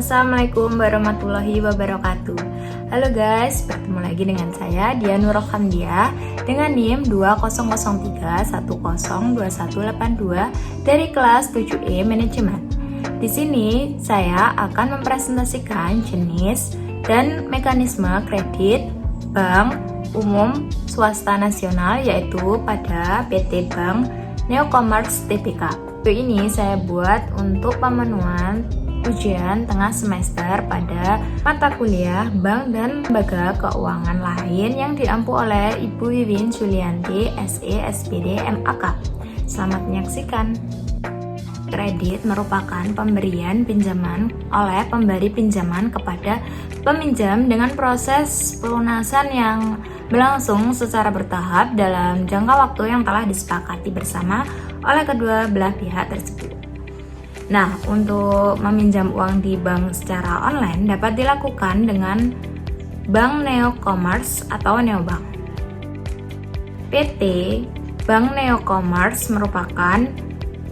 Assalamualaikum warahmatullahi wabarakatuh. Halo guys, bertemu lagi dengan saya Dia Nurul Hamdia dengan NIM 200310218182 dari kelas 7E Manajemen. Di sini saya akan mempresentasikan jenis dan mekanisme kredit bank umum swasta nasional, yaitu pada PT Bank Neocommerce Tbk. Video ini saya buat untuk pemenuhan ujian tengah semester pada mata kuliah Bank dan Lembaga Keuangan lain yang diampu oleh Ibu Wiwin Julianti, SE, SPD, MAK. Selamat menyaksikan. Kredit merupakan pemberian pinjaman oleh pemberi pinjaman kepada peminjam dengan proses pelunasan yang berlangsung secara bertahap dalam jangka waktu yang telah disepakati bersama oleh kedua belah pihak tersebut. Nah, untuk meminjam uang di bank secara online dapat dilakukan dengan Bank Neocommerce atau Neobank. PT Bank Neocommerce merupakan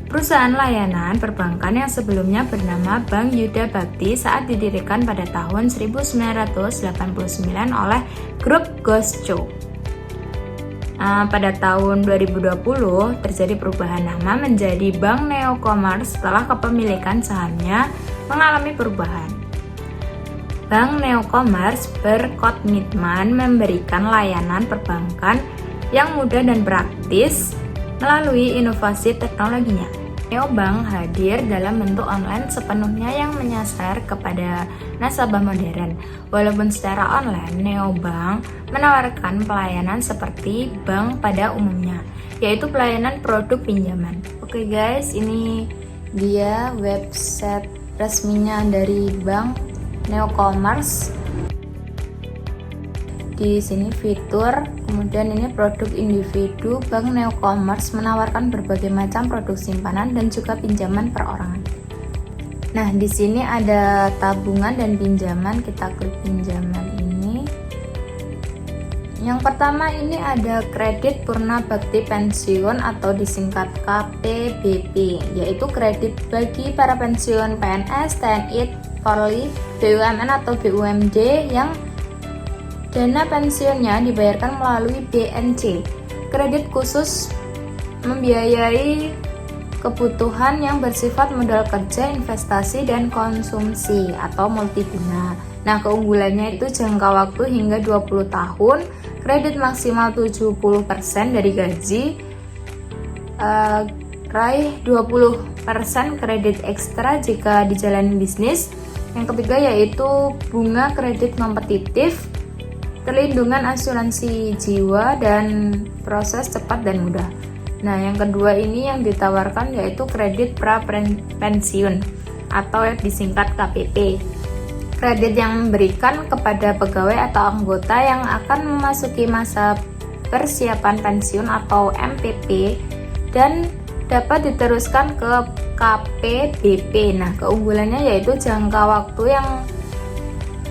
perusahaan layanan perbankan yang sebelumnya bernama Bank Yuda Bakti saat didirikan pada tahun 1989 oleh Grup Gosco. Pada tahun 2020 terjadi perubahan nama menjadi Bank Neocommerce setelah kepemilikan sahamnya mengalami perubahan. Bank Neocommerce berkomitmen memberikan layanan perbankan yang mudah dan praktis melalui inovasi teknologinya. Neobank hadir dalam bentuk online sepenuhnya yang menyasar kepada nasabah modern. Walaupun secara online, Neobank menawarkan pelayanan seperti bank pada umumnya, yaitu pelayanan produk pinjaman. Oke guys, ini dia website resminya dari Bank Neocommerce. Di sini fitur, kemudian ini produk individu. Bank Neocommerce menawarkan berbagai macam produk simpanan dan juga pinjaman perorangan. Nah, di sini ada tabungan dan pinjaman. Kita klik pinjaman ini. Yang pertama ini ada kredit Purna Bakti Pensiun atau disingkat KPBP, yaitu kredit bagi para pensiun PNS, TNI, Polri, BUMN atau BUMD yang dana pensiunnya dibayarkan melalui BNC. Kredit khusus membiayai kebutuhan yang bersifat modal kerja, investasi, dan konsumsi atau multiguna. Nah, keunggulannya itu jangka waktu hingga 20 tahun, kredit maksimal 70% dari gaji, raih 20% kredit ekstra jika dijalani bisnis. Yang ketiga yaitu bunga kredit kompetitif, perlindungan asuransi jiwa, dan proses cepat dan mudah. Nah, yang kedua ini yang ditawarkan yaitu kredit pra-pensiun atau disingkat KPP. Kredit yang memberikan kepada pegawai atau anggota yang akan memasuki masa persiapan pensiun atau MPP dan dapat diteruskan ke KPBP. Nah, keunggulannya yaitu jangka waktu yang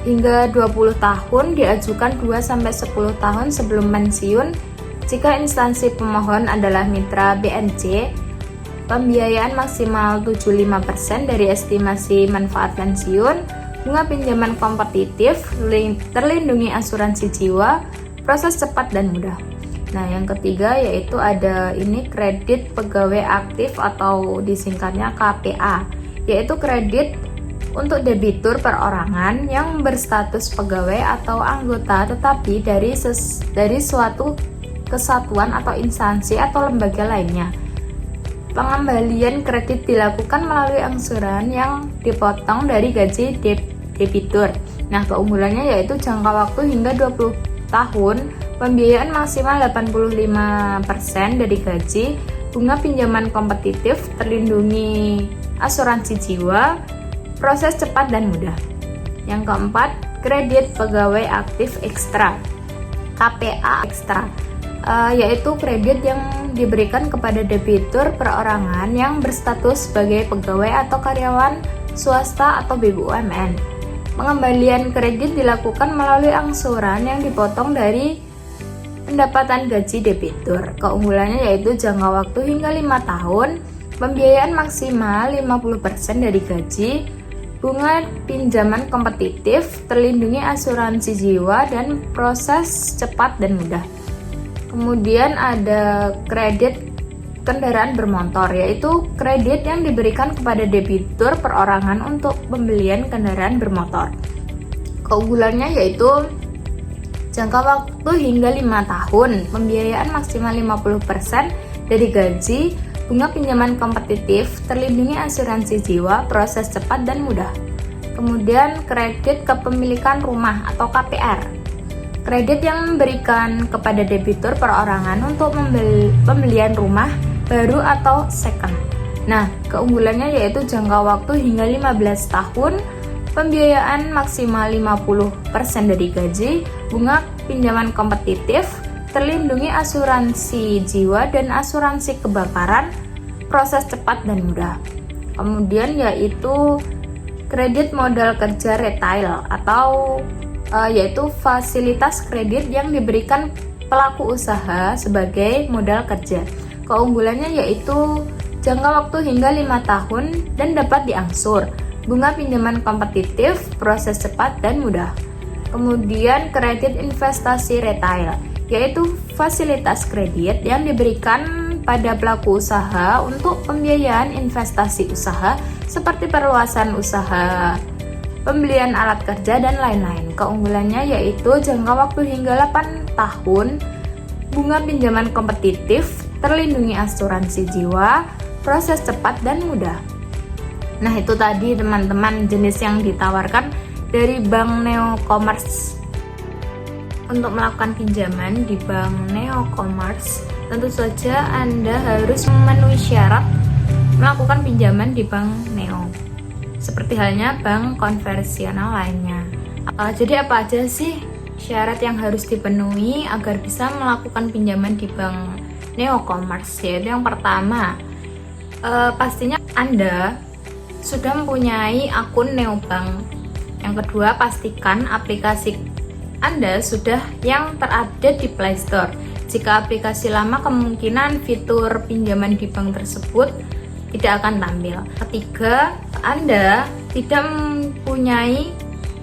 hingga 20 tahun, diajukan 2-10 tahun sebelum pensiun. Jika instansi pemohon adalah mitra BNC, pembiayaan maksimal 75% dari estimasi manfaat pensiun, bunga pinjaman kompetitif, terlindungi asuransi jiwa, proses cepat dan mudah. Nah, yang ketiga yaitu ada ini kredit pegawai aktif atau disingkatnya KPA, yaitu kredit untuk debitur perorangan yang berstatus pegawai atau anggota tetapi dari suatu kesatuan atau instansi atau lembaga lainnya. Pengembalian kredit dilakukan melalui angsuran yang dipotong dari gaji debitur. Nah, keunggulannya yaitu jangka waktu hingga 20 tahun, pembiayaan maksimal 85% dari gaji, bunga pinjaman kompetitif, terlindungi asuransi jiwa, proses cepat dan mudah. Yang keempat, kredit pegawai aktif ekstra, KPA ekstra, yaitu kredit yang diberikan kepada debitur perorangan yang berstatus sebagai pegawai atau karyawan swasta atau BUMN. Pengembalian kredit dilakukan melalui angsuran yang dipotong dari pendapatan gaji debitur. Keunggulannya yaitu jangka waktu hingga 5 tahun, pembiayaan maksimal 50% dari gaji, bunga pinjaman kompetitif, terlindungi asuransi jiwa, dan proses cepat dan mudah. Kemudian ada kredit kendaraan bermotor, yaitu kredit yang diberikan kepada debitur perorangan untuk pembelian kendaraan bermotor. Keunggulannya yaitu jangka waktu hingga 5 tahun, pembiayaan maksimal 50% dari gaji, bunga pinjaman kompetitif, terlindungi asuransi jiwa, proses cepat dan mudah. Kemudian kredit kepemilikan rumah atau KPR. Kredit yang memberikan kepada debitur perorangan untuk pembelian rumah baru atau second. Nah, keunggulannya yaitu jangka waktu hingga 15 tahun, pembiayaan maksimal 50% dari gaji, bunga pinjaman kompetitif, terlindungi asuransi jiwa dan asuransi kebakaran, proses cepat dan mudah. Kemudian yaitu kredit modal kerja retail atau yaitu fasilitas kredit yang diberikan pelaku usaha sebagai modal kerja. Keunggulannya yaitu jangka waktu hingga 5 tahun dan dapat diangsur. Bunga pinjaman kompetitif, proses cepat dan mudah. Kemudian kredit investasi retail, yaitu fasilitas kredit yang diberikan pada pelaku usaha untuk pembiayaan investasi usaha seperti perluasan usaha, pembelian alat kerja dan lain-lain. Keunggulannya yaitu jangka waktu hingga 8 tahun, bunga pinjaman kompetitif, terlindungi asuransi jiwa, proses cepat dan mudah. Nah, itu tadi teman-teman jenis yang ditawarkan dari Bank Neo Commerce. Untuk melakukan pinjaman di Bank Neo Commerce, tentu saja Anda harus memenuhi syarat melakukan pinjaman di Bank Neo, seperti halnya bank konvensional lainnya. Jadi apa aja sih syarat yang harus dipenuhi agar bisa melakukan pinjaman di Bank Neo Commerce? Yaitu yang pertama, pastinya Anda sudah mempunyai akun neobank. Yang kedua, pastikan aplikasi Anda sudah yang terupdate di Play Store. Jika aplikasi lama, kemungkinan fitur pinjaman di bank tersebut tidak akan tampil. Ketiga, Anda tidak mempunyai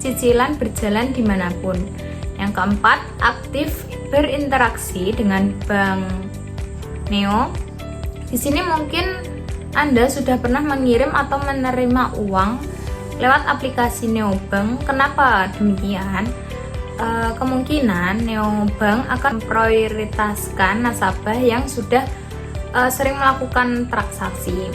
cicilan berjalan dimanapun. Yang keempat, aktif berinteraksi dengan Bank Neo. Di sini mungkin Anda sudah pernah mengirim atau menerima uang lewat aplikasi Neobank. Kenapa demikian? Kemungkinan Neobank akan memprioritaskan nasabah yang sudah sering melakukan transaksi.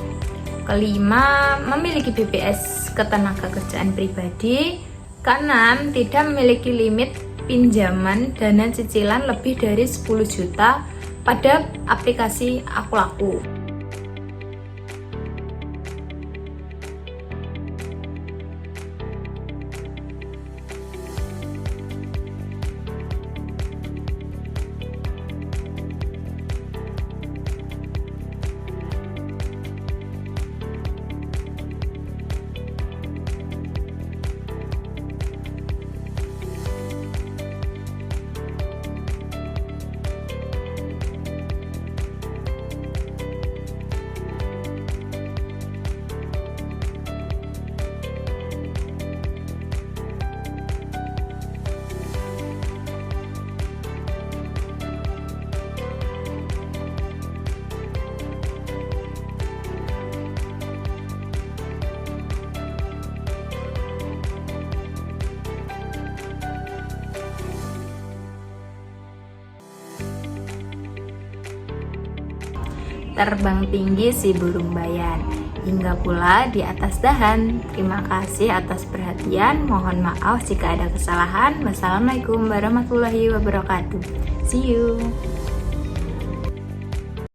Kelima, memiliki BPS ketenagakerjaan pribadi. Keenam, tidak memiliki limit pinjaman dana cicilan lebih dari 10 juta pada aplikasi Aku Laku. Terbang tinggi si burung bayan, hingga pula di atas dahan. Terima kasih atas perhatian. Mohon maaf jika ada kesalahan. Wassalamualaikum warahmatullahi wabarakatuh. See you.